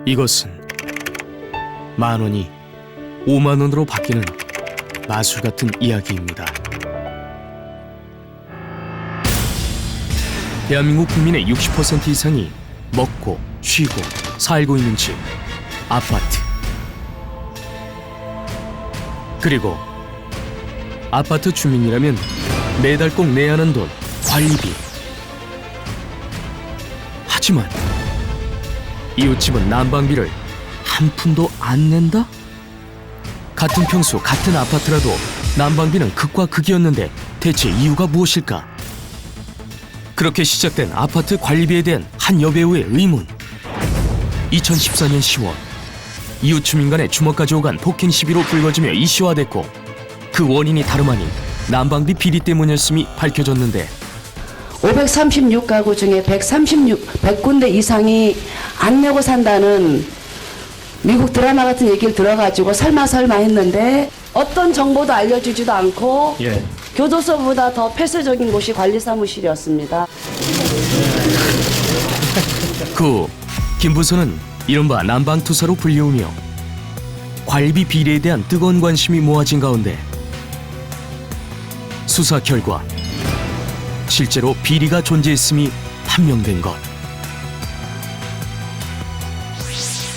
이것은 10,000원이 50,000원으로 바뀌는 마술 같은 이야기입니다. 대한민국 국민의 60% 이상이 먹고 쉬고 살고 있는 집, 아파트. 그리고 아파트 주민이라면 매달 꼭 내야 하는 돈, 관리비. 하지만 이웃집은 난방비를 한 푼도 안 낸다? 같은 평수, 같은 아파트라도 난방비는 극과 극이었는데 대체 이유가 무엇일까? 그렇게 시작된 아파트 관리비에 대한 한 여배우의 의문. 2014년 10월 이웃 주민 간의 주먹까지 오간 폭행 시비로 불거지며 이슈화됐고, 그 원인이 다름 아닌 난방비 비리 때문이었음이 밝혀졌는데, 536가구 중에 100군데 이상이 안 내고 산다는 미국 드라마 같은 얘기를 들어가지고 설마 했는데, 어떤 정보도 알려주지도 않고 교도소보다 더 폐쇄적인 곳이 관리사무실이었습니다. 그 후 김 부서는 이른바 난방투사로 불리우며 관리비 비리에 대한 뜨거운 관심이 모아진 가운데 수사 결과 실제로 비리가 존재했음이 판명된 것.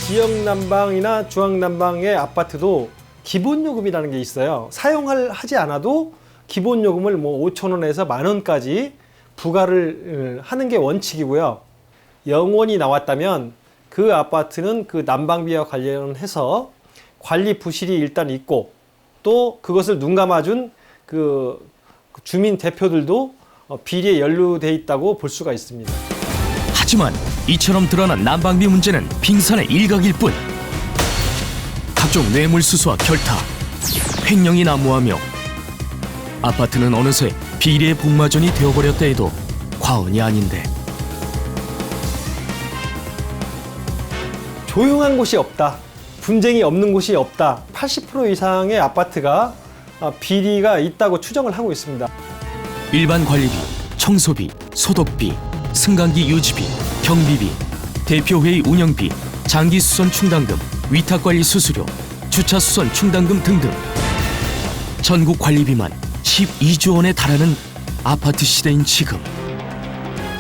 지역 난방이나 중앙 난방의 아파트도 기본 요금이라는 게 있어요. 하지 않아도 기본 요금을 5,000원에서 10,000원까지 부과를 하는 게 원칙이고요. 영원이 나왔다면 그 아파트는 그 난방비와 관련해서 관리 부실이 일단 있고, 또 그것을 눈 감아준 그 주민 대표들도 비리에 연루돼 있다고 볼 수가 있습니다. 하지만 이처럼 드러난 난방비 문제는 빙산의 일각일 뿐. 각종 뇌물수수와 결타, 횡령이 난무하며 아파트는 어느새 비리의 복마전이 되어버렸다 해도 과언이 아닌데, 조용한 곳이 없다, 분쟁이 없는 곳이 없다, 80% 이상의 아파트가 비리가 있다고 추정을 하고 있습니다. 일반 관리비, 청소비, 소독비, 승강기 유지비, 경비비, 대표회의 운영비, 장기수선 충당금, 위탁관리 수수료, 주차수선 충당금 등등 전국 관리비만 12조 원에 달하는 아파트 시대인 지금.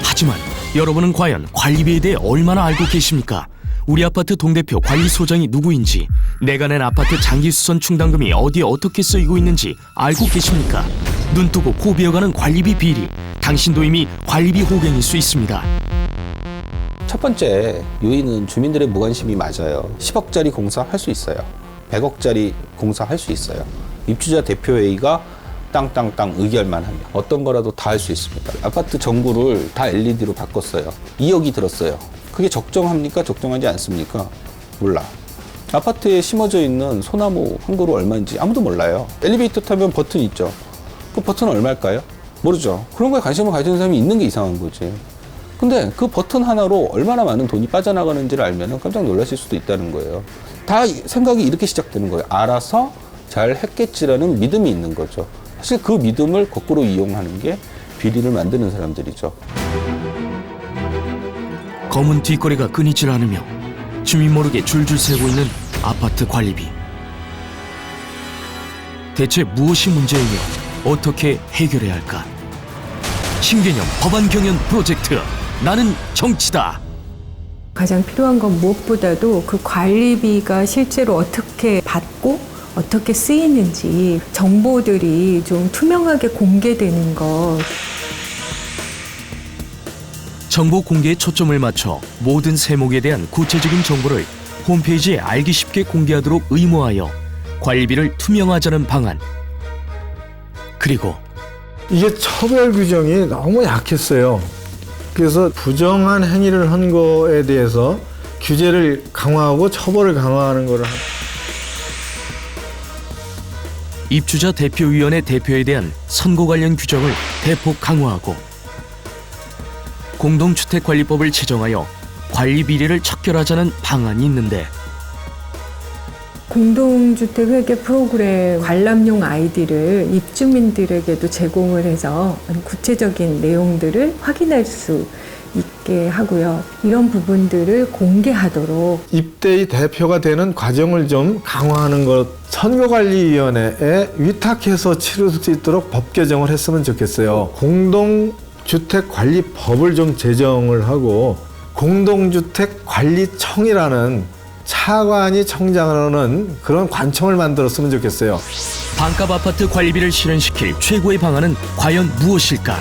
하지만 여러분은 과연 관리비에 대해 얼마나 알고 계십니까? 우리 아파트 동대표 관리소장이 누구인지, 내가 낸 아파트 장기수선 충당금이 어디에 어떻게 쓰이고 있는지 알고 계십니까? 눈뜨고 코 베어가는 관리비 비리, 당신도 이미 관리비 호갱일 수 있습니다. 첫 번째 요인은 주민들의 무관심이 맞아요. 10억짜리 공사 할 수 있어요. 100억짜리 공사 할 수 있어요. 입주자 대표회의가 땅땅땅 의결만 하면 어떤 거라도 다 할 수 있습니다. 아파트 전구를 다 LED로 바꿨어요. 2억이 들었어요. 그게 적정합니까? 적정하지 않습니까? 몰라. 아파트에 심어져 있는 소나무 한 그루 얼마인지 아무도 몰라요. 엘리베이터 타면 버튼 있죠. 그 버튼 얼마일까요? 모르죠. 그런 거에 관심을 가지는 사람이 있는 게 이상한 거지. 근데 그 버튼 하나로 얼마나 많은 돈이 빠져나가는지를 알면 깜짝 놀라실 수도 있다는 거예요. 다 생각이 이렇게 시작되는 거예요. 알아서 잘 했겠지라는 믿음이 있는 거죠. 사실 그 믿음을 거꾸로 이용하는 게 비리를 만드는 사람들이죠. 검은 뒷거리가 끊이질 않으며 주민 모르게 줄줄 새고 있는 아파트 관리비. 대체 무엇이 문제이며 어떻게 해결해야 할까? 신개념 법안 경연 프로젝트, 나는 정치다. 가장 필요한 건 무엇보다도 그 관리비가 실제로 어떻게 받고 어떻게 쓰이는지 정보들이 좀 투명하게 공개되는 것. 정보 공개에 초점을 맞춰 모든 세목에 대한 구체적인 정보를 홈페이지에 알기 쉽게 공개하도록 의무하여 관리비를 투명화하자는 방안. 그리고 이게 처벌 규정이 너무 약했어요. 그래서 부정한 행위를 한 거에 대해서 규제를 강화하고 처벌을 강화하는 거를. 입주자 대표위원회 대표에 대한 선고 관련 규정을 대폭 강화하고, 공동주택관리법을 제정하여 관리 비리를 척결하자는 방안이 있는데, 공동주택 회계 프로그램 관람용 아이디를 입주민들에게도 제공을 해서 구체적인 내용들을 확인할 수 있게 하고요. 이런 부분들을 공개하도록 입대의 대표가 되는 과정을 좀 강화하는 것, 선거관리위원회에 위탁해서 치를 수 있도록 법 개정을 했으면 좋겠어요. 공동주택관리법을 좀 제정을 하고 공동주택관리청이라는 차관이 청장하는 그런 관청을 만들었으면 좋겠어요. 반값 아파트 관리비를 실현시킬 최고의 방안은 과연 무엇일까?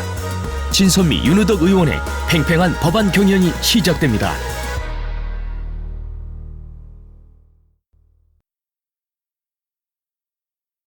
진선미, 윤우덕 의원의 팽팽한 법안 경연이 시작됩니다.